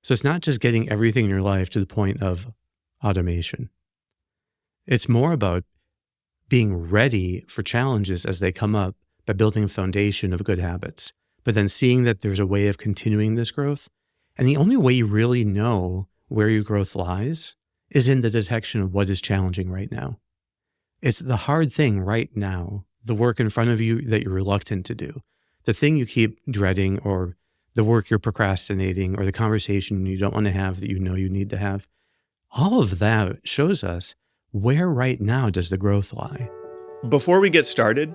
So it's not just getting everything in your life to the point of automation. It's more about being ready for challenges as they come up by building a foundation of good habits, but then seeing that there's a way of continuing this growth. And the only way you really know where your growth lies is in the detection of what is challenging right now. It's the hard thing right now, the work in front of you that you're reluctant to do, the thing you keep dreading, or the work you're procrastinating, or the conversation you don't want to have that you know you need to have. All of that shows us where right now does the growth lie. Before we get started,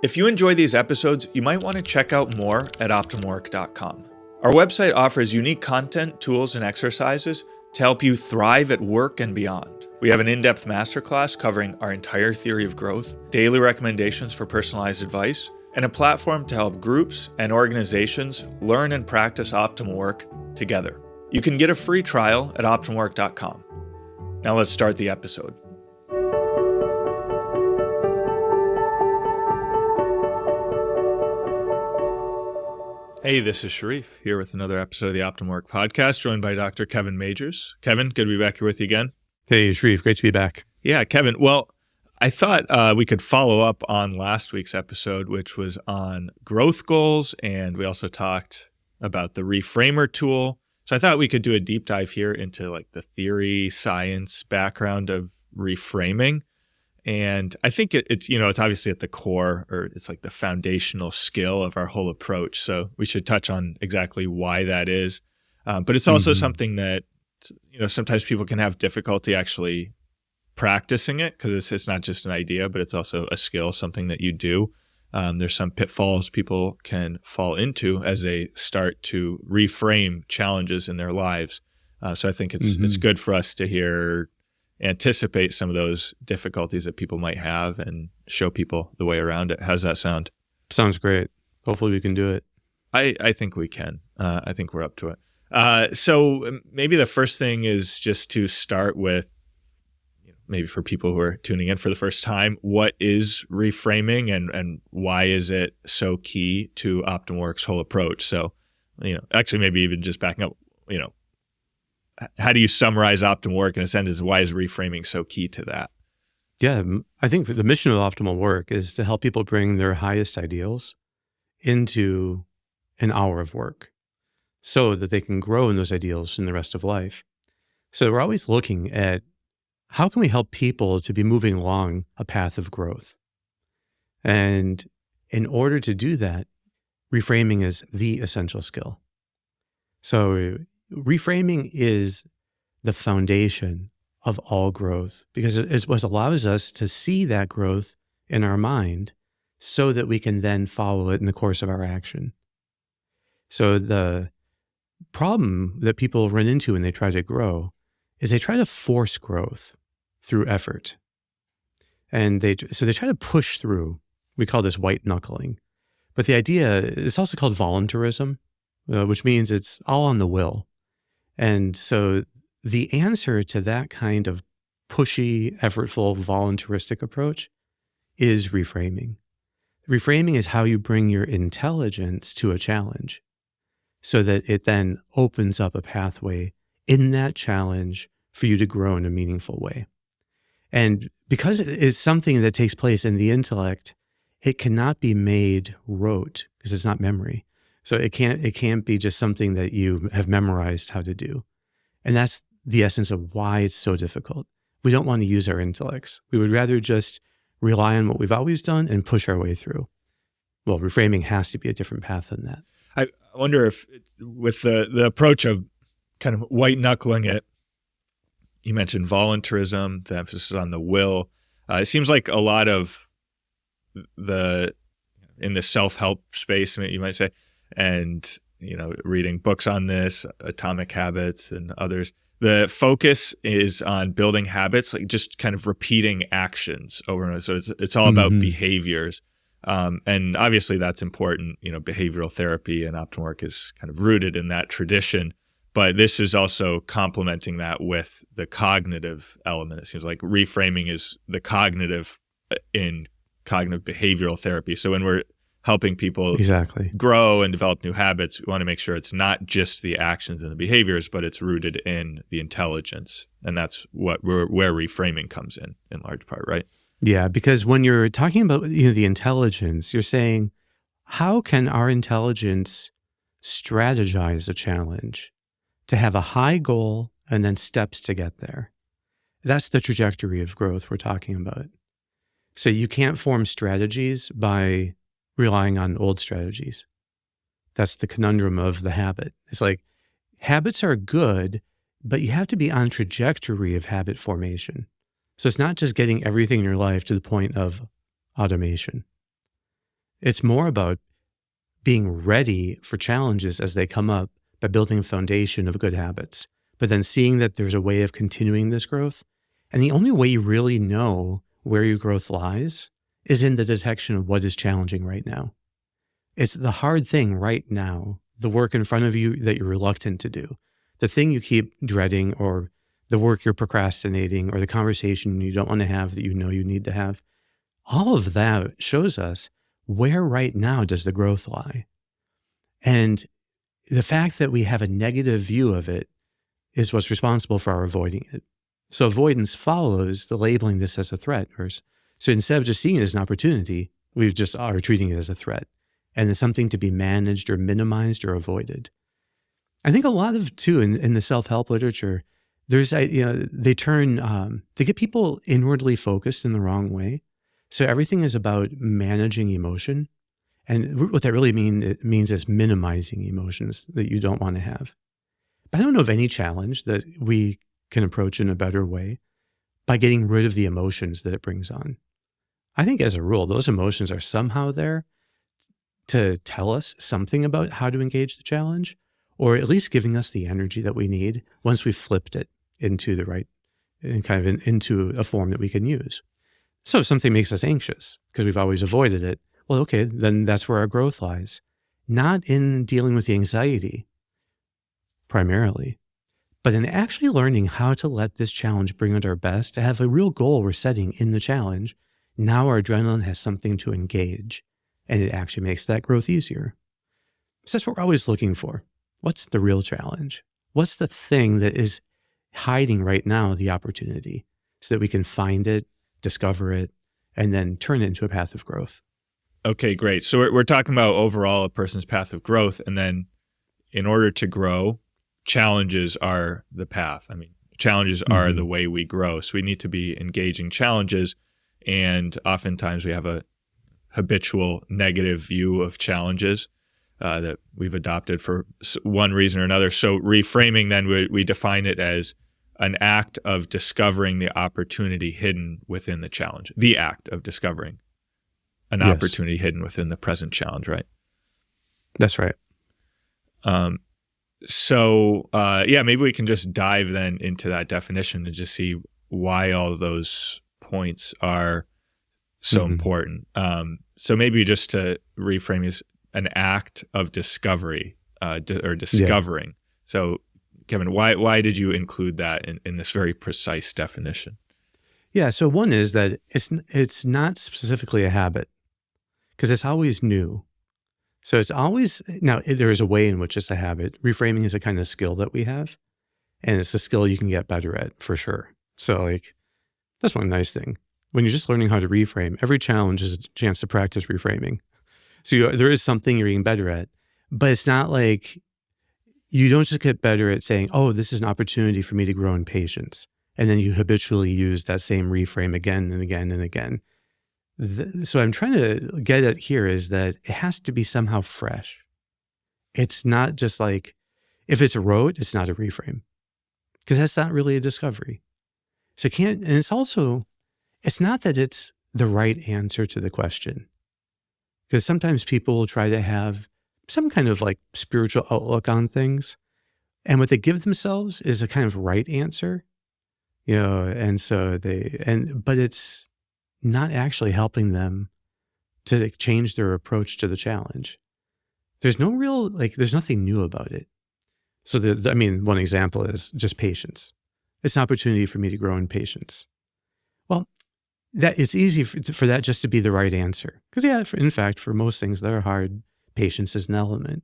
if you enjoy these episodes, you might want to check out more at OptimalWork.com. Our website offers unique content, tools, and exercises to help you thrive at work and beyond. We have an in-depth masterclass covering our entire theory of growth, daily recommendations for personalized advice, and a platform to help groups and organizations learn and practice optimal work together. You can get a free trial at OptimalWork.com. Now let's start the episode. Hey, this is Sharif here with another episode of the Optimal Work podcast, joined by Dr. Kevin Majeres. Kevin, good to be back here with you again. Hey, Sharif, great to be back. Yeah, Kevin. Well, I thought we could follow up on last week's episode, which was on growth goals, and we also talked about the Reframer tool. So I thought we could do a deep dive here into like the theory, science background of reframing. And I think it's obviously at the core, or it's like the foundational skill of our whole approach. So we should touch on exactly why that is. But it's also something that, sometimes people can have difficulty actually practicing it, because it's not just an idea, but it's also a skill, something that you do. There's some pitfalls people can fall into as they start to reframe challenges in their lives. So I think it's good for us to anticipate some of those difficulties that people might have and show people the way around it. How's that sound? Sounds great. Hopefully we can do it. I think we can. I think we're up to it. So maybe the first thing is just to start with, maybe for people who are tuning in for the first time, what is reframing and why is it so key to Optimal Work's whole approach? So, actually maybe even just backing up, how do you summarize Optimal Work in a sentence? Why is reframing so key to that? Yeah, I think the mission of Optimal Work is to help people bring their highest ideals into an hour of work so that they can grow in those ideals in the rest of life. So we're always looking at how can we help people to be moving along a path of growth? And in order to do that, reframing is the essential skill. So reframing is the foundation of all growth, because it is what allows us to see that growth in our mind so that we can then follow it in the course of our action. So the problem that people run into when they try to grow is they try to force growth through effort. And they try to push through. We call this white knuckling. But the idea is also called voluntarism, which means it's all on the will. And so the answer to that kind of pushy, effortful, voluntaristic approach is reframing. Reframing is how you bring your intelligence to a challenge so that it then opens up a pathway in that challenge for you to grow in a meaningful way. And because it is something that takes place in the intellect, it cannot be made rote because it's not memory. So it can't be just something that you have memorized how to do. And that's the essence of why it's so difficult. We don't want to use our intellects. We would rather just rely on what we've always done and push our way through. Well, reframing has to be a different path than that. I wonder if with the approach of kind of white knuckling it, you mentioned voluntarism, the emphasis on the will. It seems like a lot of in the self-help space, you might say, and reading books on this, Atomic Habits and others, the focus is on building habits, like just kind of repeating actions over and over. So it's all about behaviors. And obviously that's important. Behavioral therapy and Optimal Work is kind of rooted in that tradition. But this is also complementing that with the cognitive element. It seems like reframing is the cognitive in cognitive behavioral therapy. So when we're helping people Exactly. grow and develop new habits, we want to make sure it's not just the actions and the behaviors, but it's rooted in the intelligence. And that's where reframing comes in large part, right? Yeah, because when you're talking about the intelligence, you're saying, how can our intelligence strategize a challenge to have a high goal and then steps to get there? That's the trajectory of growth we're talking about. So you can't form strategies by relying on old strategies. That's the conundrum of the habit. It's like habits are good, but you have to be on trajectory of habit formation. So it's not just getting everything in your life to the point of automation. It's more about being ready for challenges as they come up by building a foundation of good habits, but then seeing that there's a way of continuing this growth. And the only way you really know where your growth lies is in the detection of what is challenging right now. It's the hard thing right now, the work in front of you that you're reluctant to do, the thing you keep dreading, or the work you're procrastinating, or the conversation you don't want to have that you know you need to have. All of that shows us where right now does the growth lie. And the fact that we have a negative view of it is what's responsible for our avoiding it. So avoidance follows the labeling this as a threat. So instead of just seeing it as an opportunity, we just are treating it as a threat. And it's something to be managed or minimized or avoided. I think a lot of, too, in the self-help literature, there's, they get people inwardly focused in the wrong way. So everything is about managing emotion. And what that really means is minimizing emotions that you don't want to have. But I don't know of any challenge that we can approach in a better way by getting rid of the emotions that it brings on. I think as a rule, those emotions are somehow there to tell us something about how to engage the challenge, or at least giving us the energy that we need once we've flipped it into the right, and kind of into a form that we can use. So if something makes us anxious because we've always avoided it, well, okay, then that's where our growth lies. Not in dealing with the anxiety primarily, but in actually learning how to let this challenge bring out our best, to have a real goal we're setting in the challenge. Now our adrenaline has something to engage, and it actually makes that growth easier. So that's what we're always looking for. What's the real challenge? What's the thing that is hiding right now the opportunity, so that we can find it, discover it, and then turn it into a path of growth? Okay, great. So we're talking about overall a person's path of growth. And then in order to grow, challenges are the path. I mean, challenges are the way we grow. So we need to be engaging challenges. And oftentimes we have a habitual negative view of challenges that we've adopted for one reason or another. So reframing, then we define it as an act of discovering the opportunity hidden within the challenge. The act of discovering an opportunity hidden within the present challenge, right? That's right. Maybe we can just dive then into that definition and just see why all of those points are so important. So maybe just to reframe is an act of discovery or discovering. Yeah. So Kevin, why did you include that in this very precise definition? Yeah, so one is that it's not specifically a habit, because it's always new. So it's always, now there is a way in which it's a habit. Reframing is a kind of skill that we have, and it's a skill you can get better at for sure. So that's one nice thing. When you're just learning how to reframe, every challenge is a chance to practice reframing. So there is something you're getting better at, but it's not like you don't just get better at saying, oh, this is an opportunity for me to grow in patience. And then you habitually use that same reframe again and again and again. So I'm trying to get at here is that it has to be somehow fresh. It's not just like, if it's rote, it's not a reframe, because that's not really a discovery. So and it's not that it's the right answer to the question, because sometimes people will try to have some kind of spiritual outlook on things, and what they give themselves is a kind of right answer, and so but it's not actually helping them to change their approach to the challenge. There's no real, there's nothing new about it. So one example is just patience. It's an opportunity for me to grow in patience. Well, that it's easy for that just to be the right answer. Because in fact, for most things that are hard, patience is an element.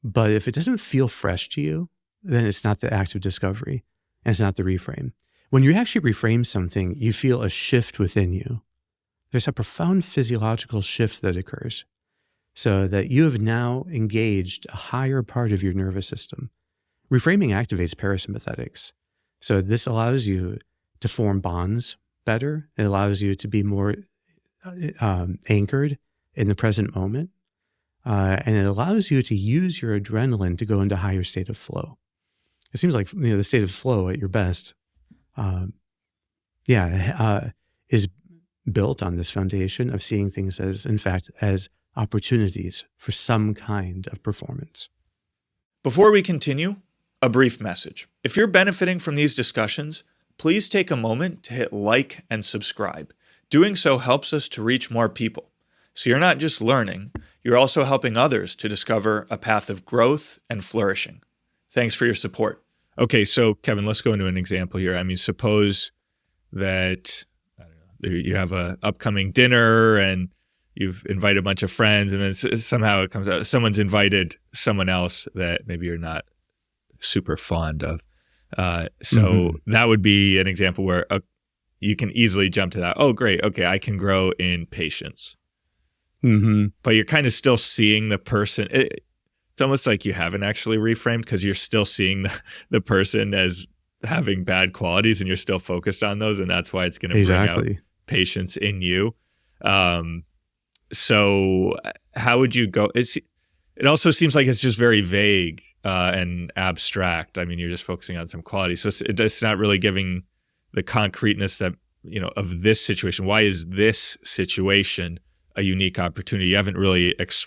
But if it doesn't feel fresh to you, then it's not the act of discovery, and it's not the reframe. When you actually reframe something, you feel a shift within you. There's a profound physiological shift that occurs, so that you have now engaged a higher part of your nervous system. Reframing activates parasympathetics. So this allows you to form bonds better. It allows you to be more anchored in the present moment. And it allows you to use your adrenaline to go into a higher state of flow. It seems like the state of flow at your best is built on this foundation of seeing things as, in fact, as opportunities for some kind of performance. Before we continue, a brief message. If you're benefiting from these discussions, please take a moment to hit like and subscribe. Doing so helps us to reach more people. So you're not just learning, you're also helping others to discover a path of growth and flourishing. Thanks for your support. Okay, so Kevin, let's go into an example here. I mean, suppose that you have an upcoming dinner and you've invited a bunch of friends, and then somehow it comes out someone's invited someone else that maybe you're not super fond of. That would be an example where you can easily jump to that. Oh, great. Okay, I can grow in patience. But you're kind of still seeing the person. It's almost like you haven't actually reframed because you're still seeing the person as having bad qualities, and you're still focused on those, and that's why it's going to bring out patience in you. So how would you go? It also seems like it's just very vague and abstract. I mean, you're just focusing on some quality. So it's not really giving the concreteness that, of this situation. Why is this situation a unique opportunity? You haven't really, as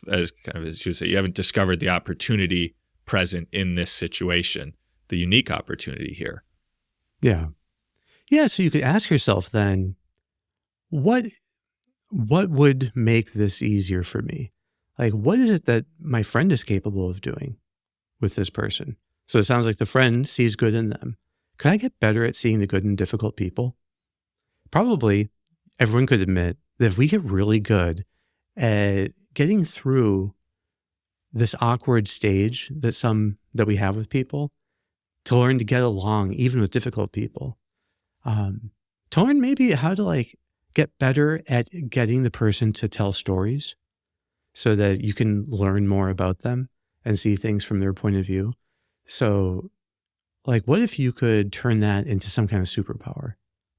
you say, you haven't discovered the opportunity present in this situation, the unique opportunity here. Yeah. Yeah. So you could ask yourself then, what would make this easier for me? Like, what is it that my friend is capable of doing with this person? So it sounds like the friend sees good in them. Could I get better at seeing the good in difficult people? Probably everyone could admit that if we get really good at getting through this awkward stage that we have with people, to learn to get along even with difficult people, to learn maybe how to get better at getting the person to tell stories, so that you can learn more about them and see things from their point of view. So, what if you could turn that into some kind of superpower?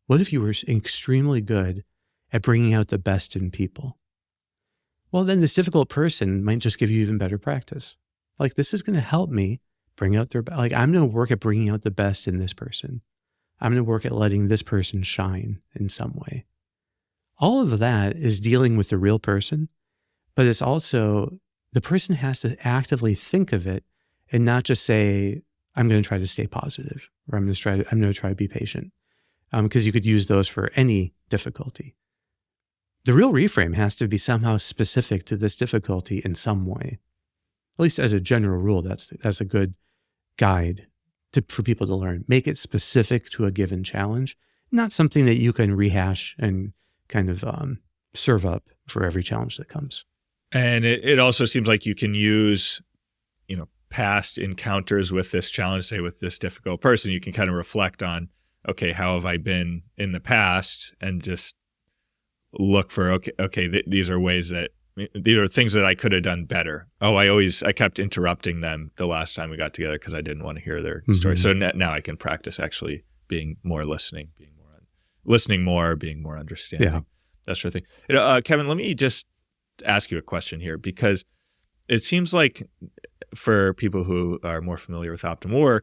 What if you were extremely good at bringing out the best in people? Well, then this difficult person might just give you even better practice. This is going to help me bring out I'm going to work at bringing out the best in this person. I'm going to work at letting this person shine in some way. All of that is dealing with the real person. But it's also, the person has to actively think of it and not just say, I'm going to try to stay positive, or I'm going to try to be patient. Because you could use those for any difficulty. The real reframe has to be somehow specific to this difficulty in some way. At least as a general rule, that's a good guide for people to learn. Make it specific to a given challenge, not something that you can rehash and kind of serve up for every challenge that comes. And it also seems like you can use, past encounters with this challenge, say with this difficult person, you can kind of reflect on, okay, how have I been in the past, and just look for, these are ways that, these are things that I could have done better. Oh, I kept interrupting them the last time we got together because I didn't want to hear their story. So now I can practice actually being more listening, being more understanding, that sort of thing. Kevin, let me just ask you a question here, because it seems like for people who are more familiar with OptimalWork,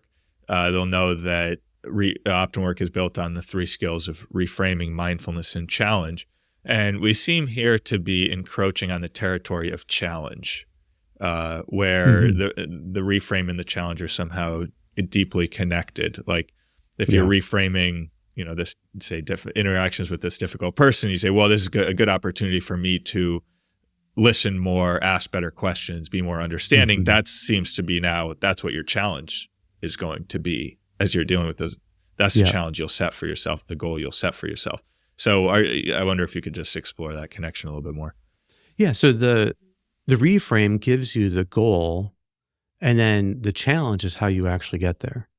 they'll know that OptimalWork is built on the 3 skills of reframing, mindfulness, and challenge. And we seem here to be encroaching on the territory of challenge, where the reframe and the challenge are somehow deeply connected. Like if you're reframing, this, say, interactions with this difficult person, you say, well, this is a good opportunity for me to listen more, ask better questions, be more understanding. That seems to be now, that's what your challenge is going to be as you're dealing with those. That's the challenge you'll set for yourself, the goal you'll set for yourself. So I wonder if you could just explore that connection a little bit more. Yeah. So the reframe gives you the goal, and then the challenge is how you actually get there.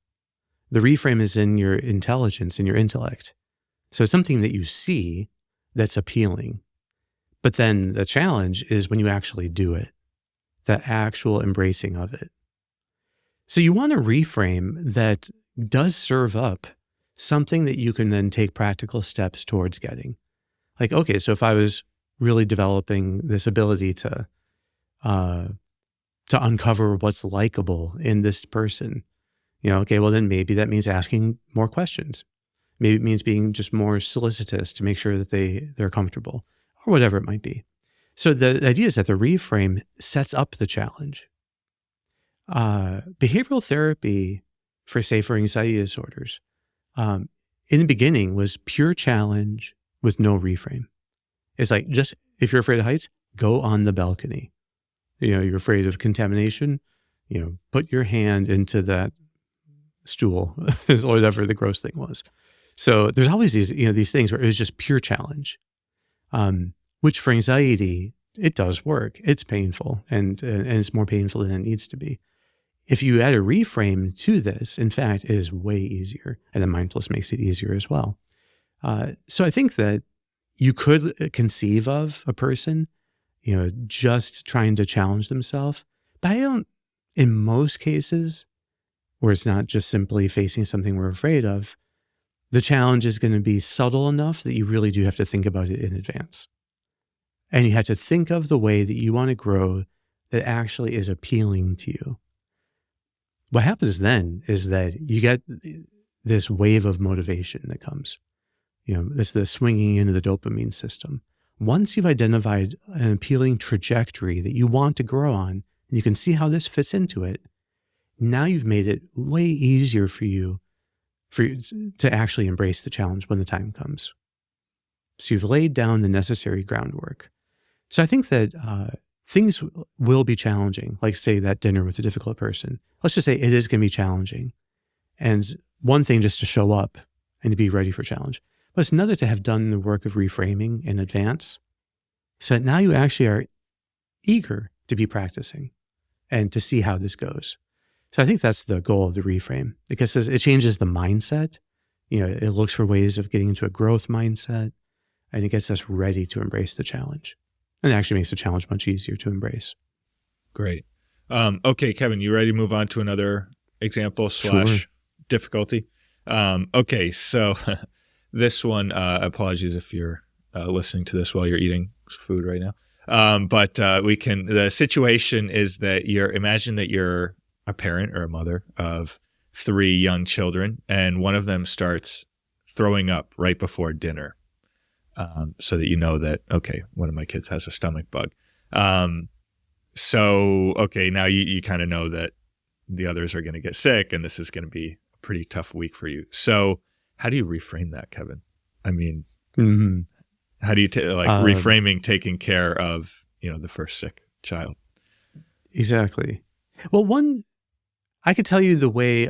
The reframe is in your intelligence, in your intellect. So it's something that you see that's appealing. But then the challenge is when you actually do it, the actual embracing of it. So you want a reframe that does serve up something that you can then take practical steps towards getting. Like, okay, so if I was really developing this ability to uncover what's likable in this person, okay, well then maybe that means asking more questions. Maybe it means being just more solicitous to make sure that they're comfortable, or whatever it might be. So the idea is that the reframe sets up the challenge. Behavioral therapy for anxiety disorders, in the beginning was pure challenge with no reframe. It's like, just if you're afraid of heights, go on the balcony. You're afraid of contamination, put your hand into that stool or whatever the gross thing was. So there's always these things where it was just pure challenge, which for anxiety, it does work. It's painful and it's more painful than it needs to be. If you add a reframe to this, in fact, it is way easier, and then mindfulness makes it easier as well. So I think that you could conceive of a person, just trying to challenge themselves, but I don't, in most cases, where it's not just simply facing something we're afraid of, the challenge is going to be subtle enough that you really do have to think about it in advance. And you have to think of the way that you want to grow that actually is appealing to you. What happens then is that you get this wave of motivation that comes. It's the swinging into the dopamine system. Once you've identified an appealing trajectory that you want to grow on, and you can see how this fits into it, now you've made it way easier for you to actually embrace the challenge when the time comes. So you've laid down the necessary groundwork. So I think that things will be challenging, like say that dinner with a difficult person. Let's just say it is going to be challenging. And one thing just to show up and to be ready for challenge. But it's another to have done the work of reframing in advance, so that now you actually are eager to be practicing and to see how this goes. So I think that's the goal of the reframe, because it changes the mindset. It looks for ways of getting into a growth mindset, and it gets us ready to embrace the challenge. And it actually makes the challenge much easier to embrace. Great. Okay, Kevin, you ready to move on to another example / difficulty? Okay, so this one, apologies if you're listening to this while you're eating food right now. But the situation is that imagine that you're a parent or a mother of 3 young children, and one of them starts throwing up right before dinner, so that you know that, okay, one of my kids has a stomach bug. So, okay, now you kind of know that the others are going to get sick, and this is going to be a pretty tough week for you. So how do you reframe that, Kevin? I mean, how do you reframing taking care of, the first sick child? Exactly. Well, I could tell you the way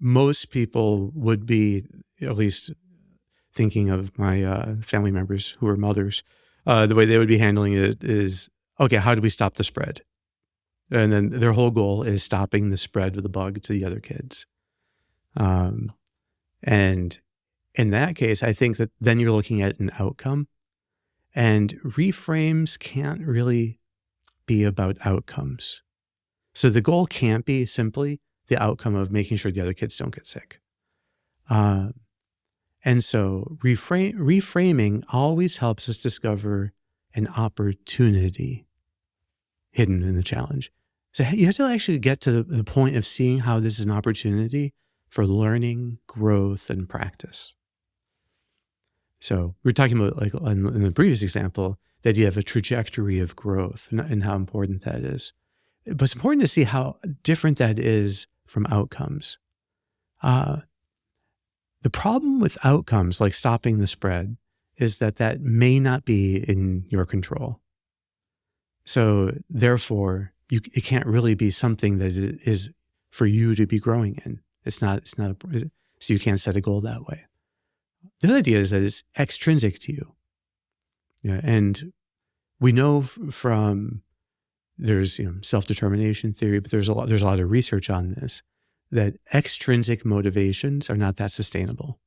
most people would be, at least thinking of my family members who are mothers, the way they would be handling it is, okay, how do we stop the spread? And then their whole goal is stopping the spread of the bug to the other kids. And in that case, I think that then you're looking at an outcome, and reframes can't really be about outcomes. So the goal can't be simply the outcome of making sure the other kids don't get sick. And so reframing always helps us discover an opportunity hidden in the challenge. So you have to actually get to the point of seeing how this is an opportunity for learning, growth, and practice. So we're talking about, like in the previous example, the idea of a trajectory of growth and how important that is. But it's important to see how different that is from outcomes. The problem with outcomes, like stopping the spread, is that may not be in your control. So therefore, it can't really be something that is for you to be growing in. It's not. So you can't set a goal that way. The other idea is that it's extrinsic to you. Yeah, and we know from there's self-determination theory, but there's a lot of research on this, that extrinsic motivations are not that sustainable.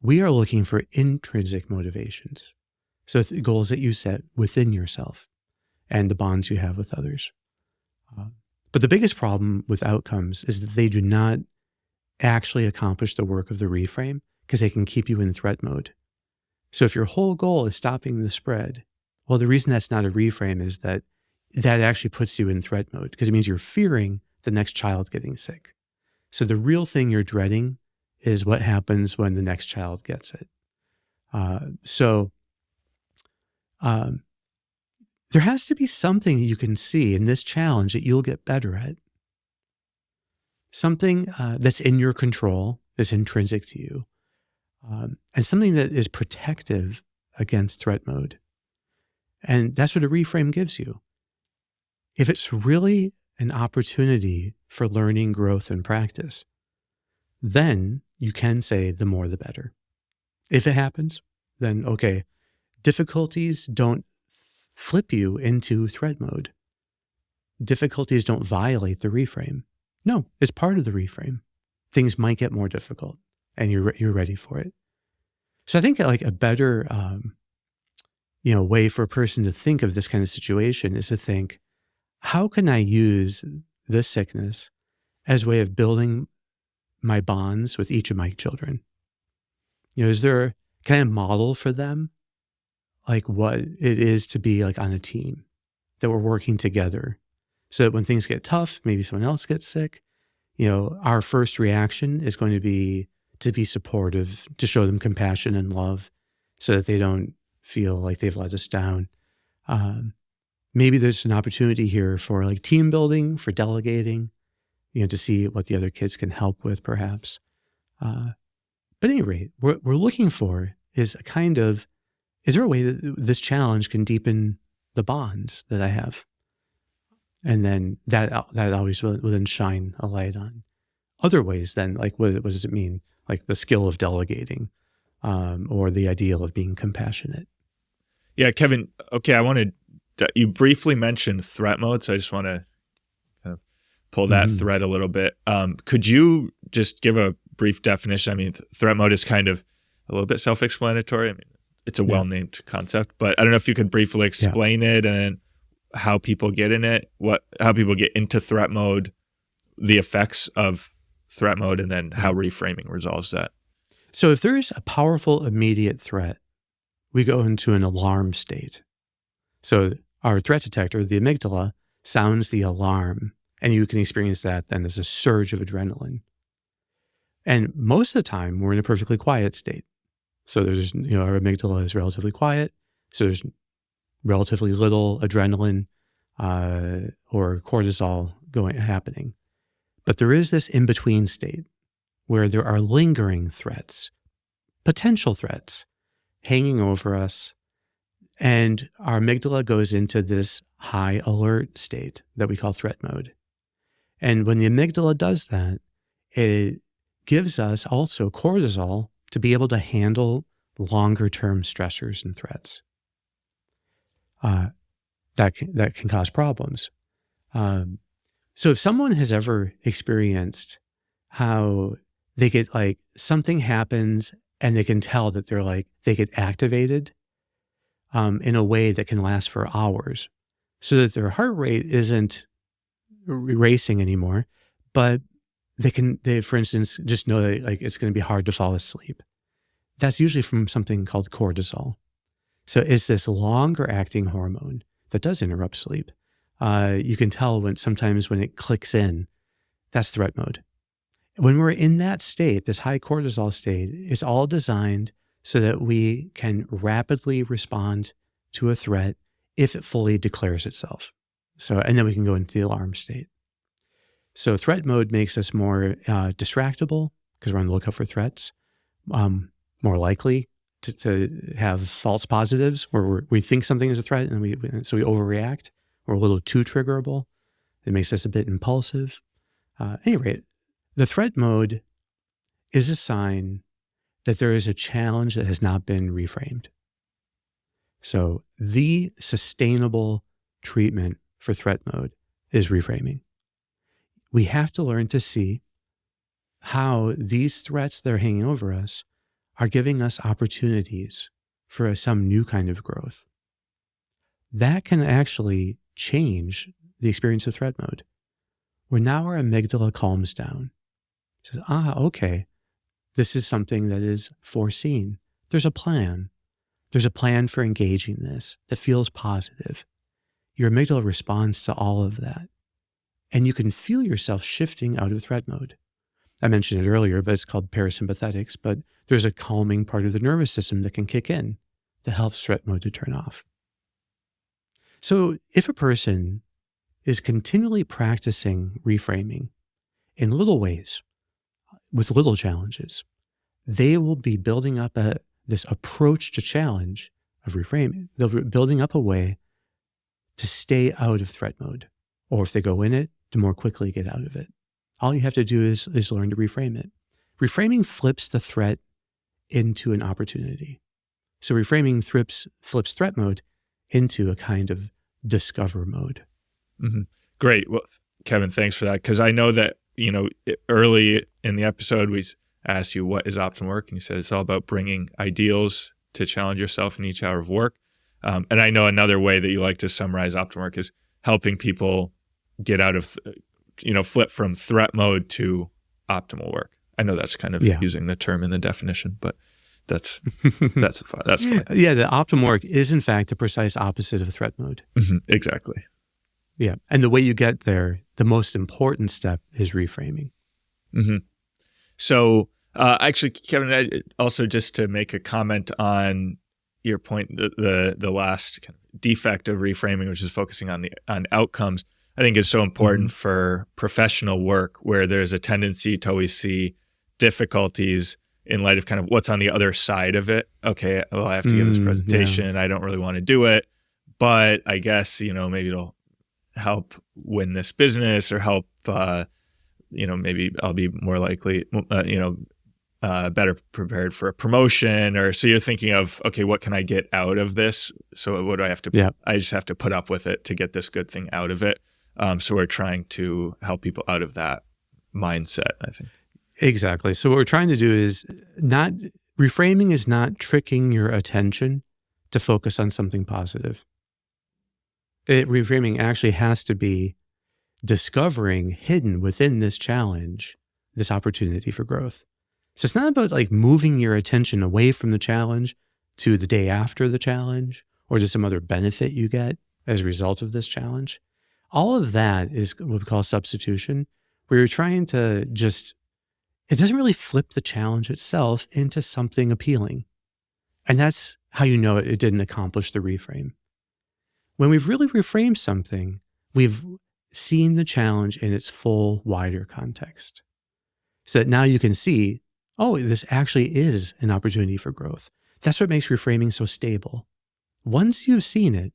We are looking for intrinsic motivations. So it's the goals that you set within yourself and the bonds you have with others. But the biggest problem with outcomes is that they do not actually accomplish the work of the reframe because they can keep you in threat mode. So if your whole goal is stopping the spread, well, the reason that's not a reframe is that actually puts you in threat mode because it means you're fearing the next child getting sick. So the real thing you're dreading is what happens when the next child gets it. There has to be something that you can see in this challenge that you'll get better at. Something that's in your control, that's intrinsic to you, and something that is protective against threat mode. And that's what a reframe gives you. If it's really an opportunity for learning, growth, and practice, then you can say the more the better. If it happens, then okay, difficulties don't flip you into threat mode. Difficulties don't violate the reframe. No, it's part of the reframe. Things might get more difficult and you're ready for it. So I think like a better way for a person to think of this kind of situation is to think, how can I use this sickness as a way of building my bonds with each of my children? Can I model for them like what it is to be like on a team, that we're working together so that when things get tough, maybe someone else gets sick, our first reaction is going to be supportive, to show them compassion and love so that they don't feel like they've let us down. Maybe there's an opportunity here for like team building, for delegating, to see what the other kids can help with perhaps. But at any rate, what we're looking for is is there a way that this challenge can deepen the bonds that I have? And then that always will then shine a light on other ways then, like what does it mean? Like the skill of delegating, or the ideal of being compassionate. Yeah, Kevin, okay, you briefly mentioned threat mode, so I just want to kind of pull that thread a little bit. Could you just give a brief definition? I mean, threat mode is kind of a little bit self-explanatory. I mean, it's a well-named concept, but I don't know if you could briefly explain it and how people get in it, how people get into threat mode, the effects of threat mode, and then how reframing resolves that. So if there is a powerful immediate threat, we go into an alarm state. So our threat detector, the amygdala, sounds the alarm, and you can experience that then as a surge of adrenaline. And most of the time, we're in a perfectly quiet state. So there's, our amygdala is relatively quiet. So there's relatively little adrenaline or cortisol happening. But there is this in-between state where there are lingering threats, potential threats, hanging over us. And our amygdala goes into this high alert state that we call threat mode. And when the amygdala does that, it gives us also cortisol to be able to handle longer-term stressors and threats. That can cause problems. So if someone has ever experienced how they get like something happens and they can tell that they get activated in a way that can last for hours, so that their heart rate isn't racing anymore, but they for instance just know that like it's going to be hard to fall asleep. That's usually from something called cortisol. So it's this longer acting hormone that does interrupt sleep. You can tell sometimes when it clicks in, that's threat mode. When we're in that state, this high cortisol state, it's all designed so that we can rapidly respond to a threat if it fully declares itself. And then we can go into the alarm state. So threat mode makes us more distractible because we're on the lookout for threats, more likely to have false positives where we think something is a threat and so we overreact. We're a little too triggerable. It makes us a bit impulsive. At any rate, the threat mode is a sign that there is a challenge that has not been reframed. So the sustainable treatment for threat mode is reframing. We have to learn to see how these threats that are hanging over us are giving us opportunities for some new kind of growth. That can actually change the experience of threat mode, where now our amygdala calms down. It says, okay, this is something that is foreseen. There's a plan. There's a plan for engaging this that feels positive. Your amygdala responds to all of that. And you can feel yourself shifting out of threat mode. I mentioned it earlier, but it's called parasympathetics, but there's a calming part of the nervous system that can kick in that helps threat mode to turn off. So if a person is continually practicing reframing in little ways, with little challenges, they will be building up this approach to challenge of reframing. They'll be building up a way to stay out of threat mode, or if they go in it, to more quickly get out of it. All you have to do is learn to reframe it. Reframing flips the threat into an opportunity. So reframing flips threat mode into a kind of discover mode. Mm-hmm. Great. Well, Kevin, thanks for that. Because I know that, early in the episode, we asked you, what is optimal work? And you said it's all about bringing ideals to challenge yourself in each hour of work. And I know another way that you like to summarize optimal work is helping people get out of, flip from threat mode to optimal work. I know that's kind of using the term in the definition, but that's fine. Yeah, the optimal work is in fact the precise opposite of threat mode. Mm-hmm, exactly. Yeah, and the way you get there, the most important step is reframing. Mm-hmm. So actually, Kevin, also just to make a comment on your point, the last kind of defect of reframing, which is focusing on outcomes, I think is so important for professional work, where there's a tendency to always see difficulties in light of kind of what's on the other side of it. Okay, well, I have to give this presentation. I don't really want to do it, but I guess, maybe it'll help win this business, or help, maybe I'll be more likely, better prepared for a promotion. Or so you're thinking of, okay, what can I get out of this? So what do I have to, I just have to put up with it to get this good thing out of it. So we're trying to help people out of that mindset, I think. Exactly. So what we're trying to do is reframing is not tricking your attention to focus on something positive. Reframing actually has to be discovering hidden within this challenge, this opportunity for growth. So it's not about like moving your attention away from the challenge to the day after the challenge, or to some other benefit you get as a result of this challenge. All of that is what we call substitution, where you're trying to it doesn't really flip the challenge itself into something appealing. And that's how you know it didn't accomplish the reframe. When we've really reframed something, we've seen the challenge in its full, wider context. So that now you can see, this actually is an opportunity for growth. That's what makes reframing so stable. Once you've seen it,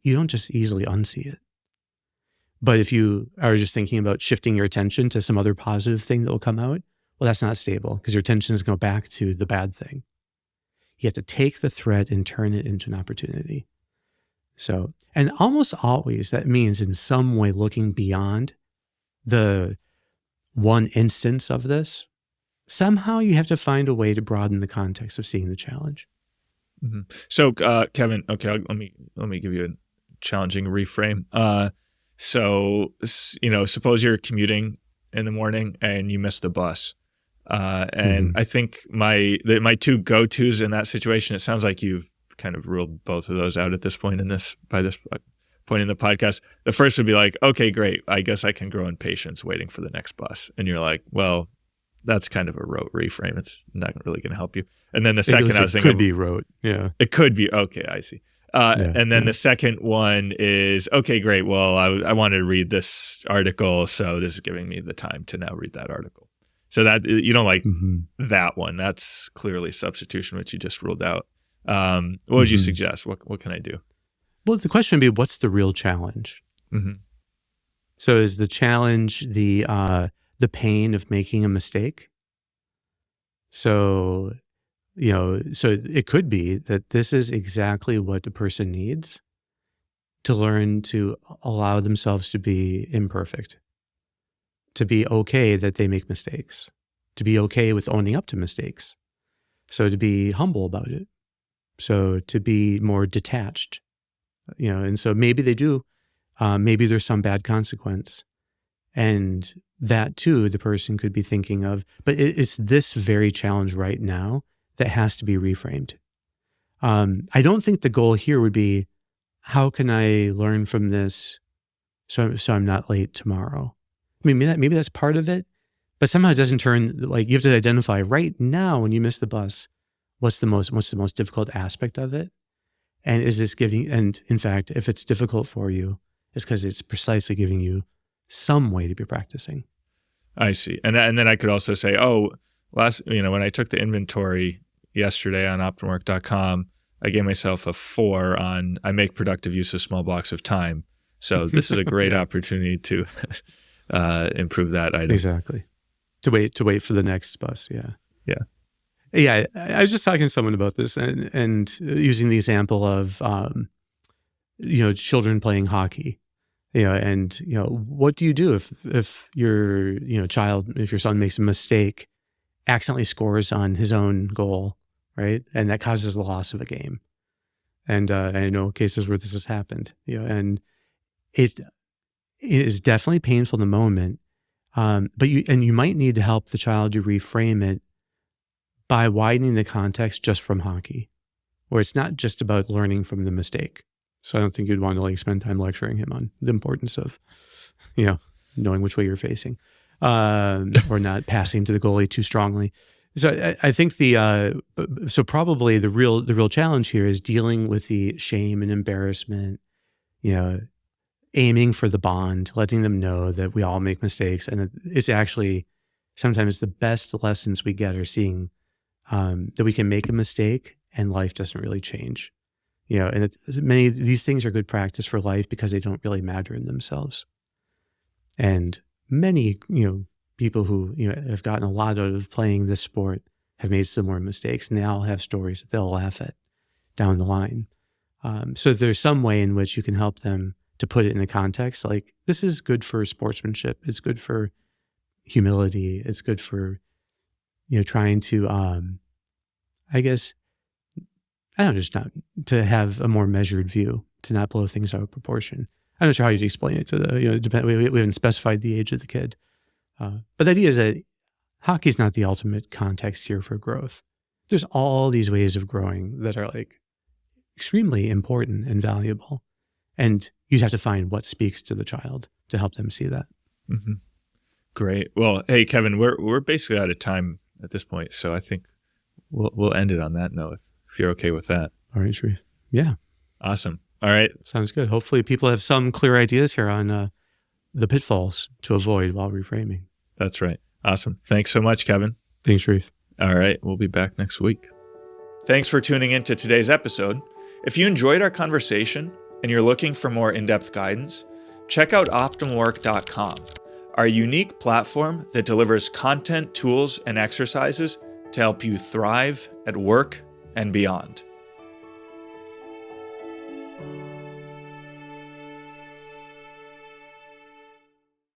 you don't just easily unsee it. But if you are just thinking about shifting your attention to some other positive thing that will come out, well, that's not stable, because your attention is going to go back to the bad thing. You have to take the threat and turn it into an opportunity. So, and almost always that means in some way looking beyond the one instance of this. Somehow you have to find a way to broaden the context of seeing the challenge. Mm-hmm. So, Kevin, okay, let me give you a challenging reframe. So, suppose you're commuting in the morning and you miss the bus. And I think my two go-tos in that situation, it sounds like you've kind of ruled both of those out at this point by this point in the podcast. The first would be like, okay, great. I guess I can grow in patience waiting for the next bus. And you're like, well, that's kind of a rote reframe. It's not really going to help you. And then the second, I was thinking, it could be rote. Yeah, it could be. Okay, I see. And then the second one is, okay, great. Well, I wanted to read this article, so this is giving me the time to now read that article. So that you don't like that one. That's clearly substitution, which you just ruled out. What would you suggest? What can I do? Well, the question would be, what's the real challenge? So is the challenge the pain of making a mistake? So So it could be that this is exactly what the person needs to learn to allow themselves to be imperfect, to be okay that they make mistakes, to be okay with owning up to mistakes. So to be humble about it. So to be more detached, and so maybe they do, maybe there's some bad consequence. And that too, the person could be thinking of, but it's this very challenge right now that has to be reframed. I don't think the goal here would be, how can I learn from this so I'm not late tomorrow? I mean, maybe that's part of it, but somehow it doesn't turn, like, you have to identify right now when you miss the bus, what's the most difficult aspect of it? And is this giving, and in fact, if it's difficult for you, it's because it's precisely giving you some way to be practicing. I see. And then I could also say, when I took the inventory yesterday on OptimalWork.com, I gave myself a 4 on, I make productive use of small blocks of time. So this is a great opportunity to improve that item. Exactly. To wait for the next bus. Yeah. Yeah. Yeah. I was just talking to someone about this and using the example of, children playing hockey, and, what do you do if your, if your son makes a mistake, accidentally scores on his own goal, right? And that causes the loss of a game. And I know cases where this has happened, and it is definitely painful in the moment. But you might need to help the child to reframe it by widening the context just from hockey, where it's not just about learning from the mistake. So I don't think you'd want to spend time lecturing him on the importance of, knowing which way you're facing, or not passing to the goalie too strongly. So I think probably the real challenge here is dealing with the shame and embarrassment, aiming for the bond, letting them know that we all make mistakes. And it's actually sometimes the best lessons we get are seeing that we can make a mistake and life doesn't really change. And many of these things are good practice for life because they don't really matter in themselves. And many, people who, have gotten a lot out of playing this sport have made similar mistakes, and they all have stories that they'll laugh at down the line. So there's some way in which you can help them to put it in a context, like, this is good for sportsmanship. It's good for humility. It's good for, trying to, just not to have a more measured view, to not blow things out of proportion. I'm not sure how you'd explain it to the, we haven't specified the age of the kid. But the idea is that hockey is not the ultimate context here for growth. There's all these ways of growing that are extremely important and valuable. And you have to find what speaks to the child to help them see that. Mm-hmm. Great. Well, hey, Kevin, we're basically out of time at this point. So I think we'll end it on that note, if you're okay with that. All right, Sharif. Yeah. Awesome. All right. Sounds good. Hopefully people have some clear ideas here on the pitfalls to avoid while reframing. That's right. Awesome. Thanks so much, Kevin. Thanks, Sharif. All right. We'll be back next week. Thanks for tuning into today's episode. If you enjoyed our conversation and you're looking for more in-depth guidance, check out OptimalWork.com, our unique platform that delivers content, tools, and exercises to help you thrive at work and beyond.